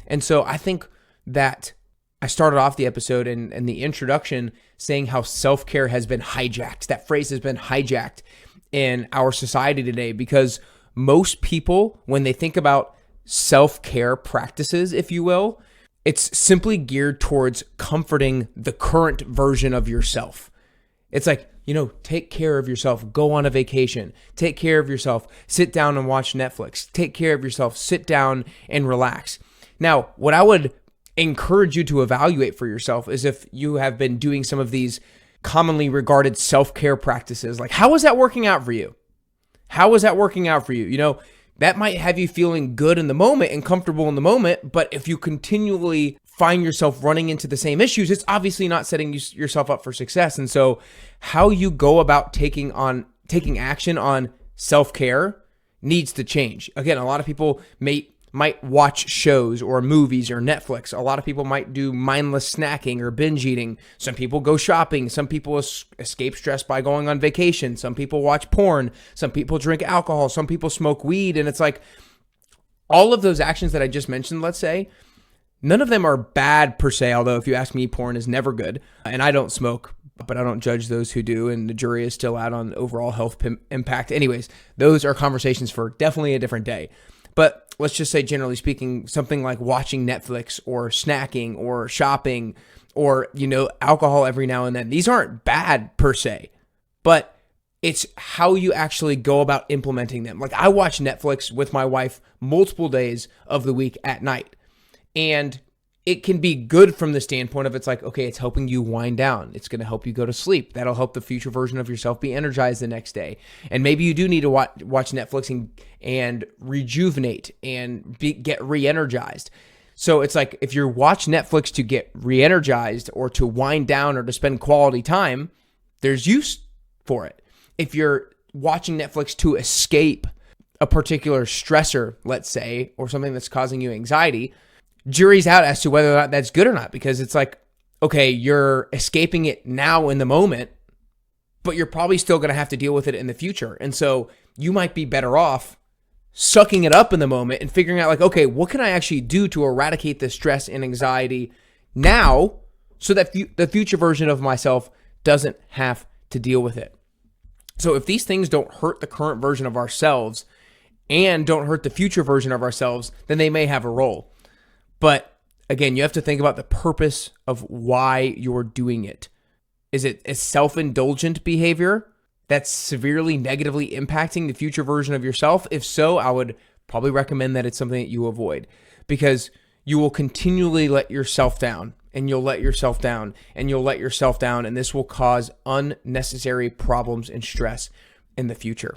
And so I think that I started off the episode and the introduction saying how self-care has been hijacked. That phrase has been hijacked in our society today because most people, when they think about self-care practices, if you will, it's simply geared towards comforting the current version of yourself. It's like, take care of yourself, go on a vacation, take care of yourself, sit down and watch Netflix, take care of yourself, sit down and relax. Now, what I would encourage you to evaluate for yourself is if you have been doing some of these commonly regarded self-care practices, like how is that working out for you? How is that working out for you? That might have you feeling good in the moment and comfortable in the moment, but if you continually find yourself running into the same issues, it's obviously not setting yourself up for success. And so how you go about taking action on self-care needs to change. Again, a lot of people might watch shows or movies or Netflix. A lot of people might do mindless snacking or binge eating. Some people go shopping. Some people escape stress by going on vacation. Some people watch porn. Some people drink alcohol. Some people smoke weed. And it's like all of those actions that I just mentioned, let's say, none of them are bad per se, although if you ask me, porn is never good. And I don't smoke, but I don't judge those who do, and the jury is still out on overall health impact. Anyways, those are conversations for definitely a different day. But let's just say, generally speaking, something like watching Netflix or snacking or shopping or, alcohol every now and then. These aren't bad per se, but it's how you actually go about implementing them. Like I watch Netflix with my wife multiple days of the week at night. And it can be good from the standpoint of it's like, okay, it's helping you wind down. It's going to help you go to sleep. That'll help the future version of yourself be energized the next day. And maybe you do need to watch Netflix and rejuvenate and get re-energized. So it's like if you watch Netflix to get re-energized or to wind down or to spend quality time, there's use for it. If you're watching Netflix to escape a particular stressor, let's say, or something that's causing you anxiety, jury's out as to whether or not that's good or not, because it's like, okay, you're escaping it now in the moment, but you're probably still going to have to deal with it in the future. And so you might be better off sucking it up in the moment and figuring out like, okay, what can I actually do to eradicate the stress and anxiety now so that the future version of myself doesn't have to deal with it. So if these things don't hurt the current version of ourselves and don't hurt the future version of ourselves, then they may have a role. But again, you have to think about the purpose of why you're doing it. Is it a self-indulgent behavior that's severely negatively impacting the future version of yourself? If so, I would probably recommend that it's something that you avoid, because you will continually let yourself down, and you'll let yourself down, and you'll let yourself down, and this will cause unnecessary problems and stress in the future.